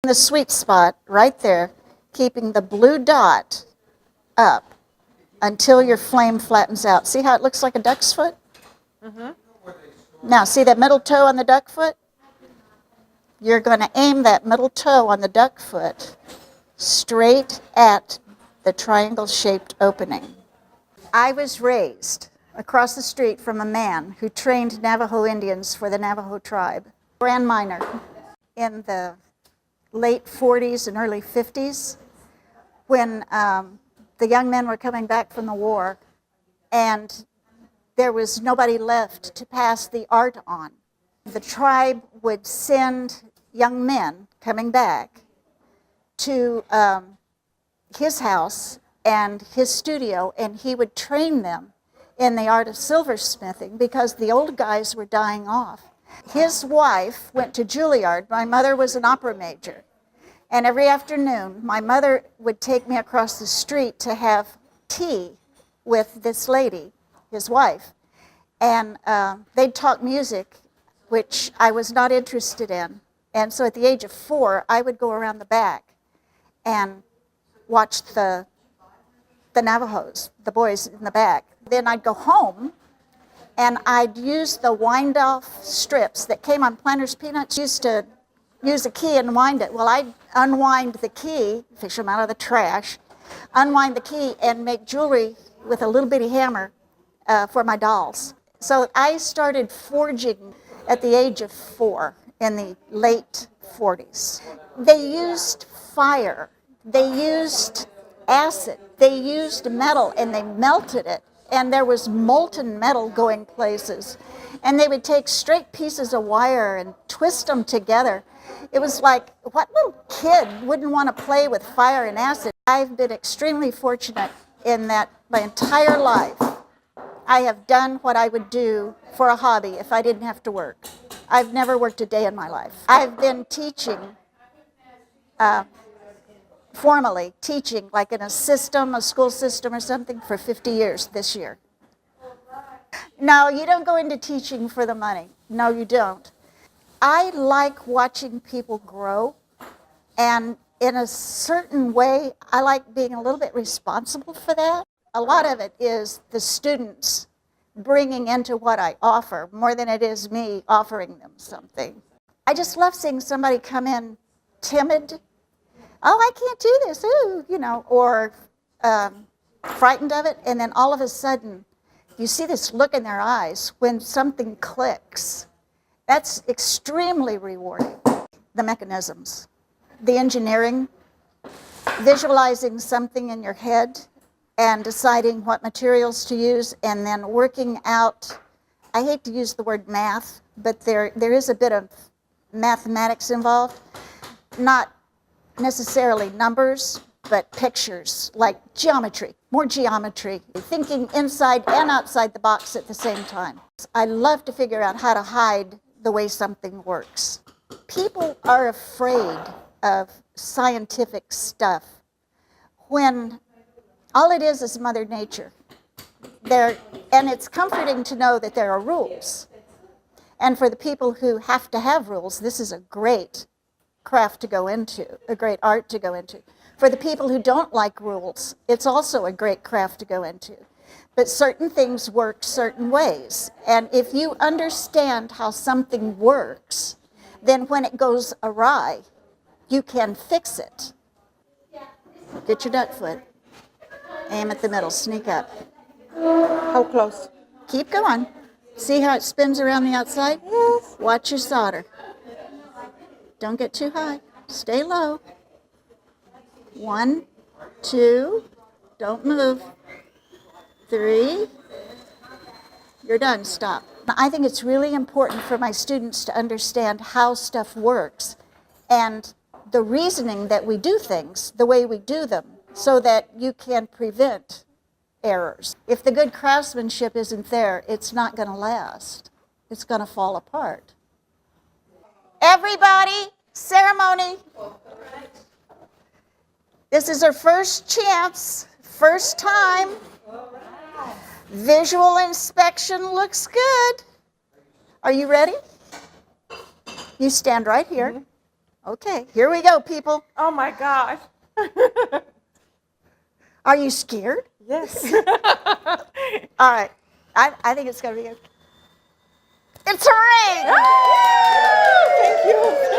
The sweet spot right there, keeping the blue dot up until your flame flattens out. See how it looks like a duck's foot? Mm-hmm. Now, see that middle toe on the duck foot? You're going to aim that middle toe on the duck foot straight at the triangle-shaped opening. I was raised across the street from a man who trained Navajo Indians for the Navajo tribe. Grand miner in the late 40s and early 50s when the young men were coming back from the war and there was nobody left to pass the art on. The tribe would send young men coming back to his house and his studio, and he would train them in the art of silversmithing because the old guys were dying off. His wife went to Juilliard. My mother was an opera major. And every afternoon, my mother would take me across the street to have tea with this lady, his wife. And they'd talk music, which I was not interested in. And so at the age of 4, I would go around the back and watch the Navajos, the boys in the back. Then I'd go home and I'd use the wind-off strips that came on Planters Peanuts. Used to use a key and wind it. Well, I'd unwind the key, fish them out of the trash, unwind the key and make jewelry with a little bitty hammer for my dolls. So I started forging at the age of 4 in the late 40s. They used fire, they used acid, they used metal, and they melted it. And there was molten metal going places. And they would take straight pieces of wire and twist them together. It was like, what little kid wouldn't want to play with fire and acid? I've been extremely fortunate in that my entire life I have done what I would do for a hobby if I didn't have to work. I've never worked a day in my life. I've been teaching, formally teaching, like in a system, a school system or something, for 50 years this year. No, you don't go into teaching for the money. No, you don't. I like watching people grow, and in a certain way, I like being a little bit responsible for that. A lot of it is the students bringing into what I offer more than it is me offering them something. I just love seeing somebody come in timid. Oh, I can't do this, ooh, you know, or frightened of it, and then all of a sudden, you see this look in their eyes when something clicks. That's extremely rewarding. The mechanisms, the engineering, visualizing something in your head and deciding what materials to use and then working out, I hate to use the word math, but there is a bit of mathematics involved. Not necessarily numbers, but pictures, like geometry, more geometry, thinking inside and outside the box at the same time. I love to figure out how to hide the way something works. People are afraid of scientific stuff when all it is Mother Nature. And it's comforting to know that there are rules. And for the people who have to have rules, this is a great craft to go into, a great art to go into. For the people who don't like rules, it's also a great craft to go into. But certain things work certain ways. And if you understand how something works, then when it goes awry, you can fix it. Get your duck foot. Aim at the middle, sneak up. How close? Keep going. See how it spins around the outside? Yes. Watch your solder. Don't get too high. Stay low. 1, 2, don't move. 3, you're done, stop. I think it's really important for my students to understand how stuff works and the reasoning that we do things the way we do them so that you can prevent errors. If the good craftsmanship isn't there, it's not going to last. It's going to fall apart. Everybody, ceremony. This is our first chance, first time. Visual inspection looks good. Are you ready? You stand right here. Okay, here we go, people. Oh my gosh. Are you scared? Yes. All right. I think it's going to be okay. It's a ring! Thank you.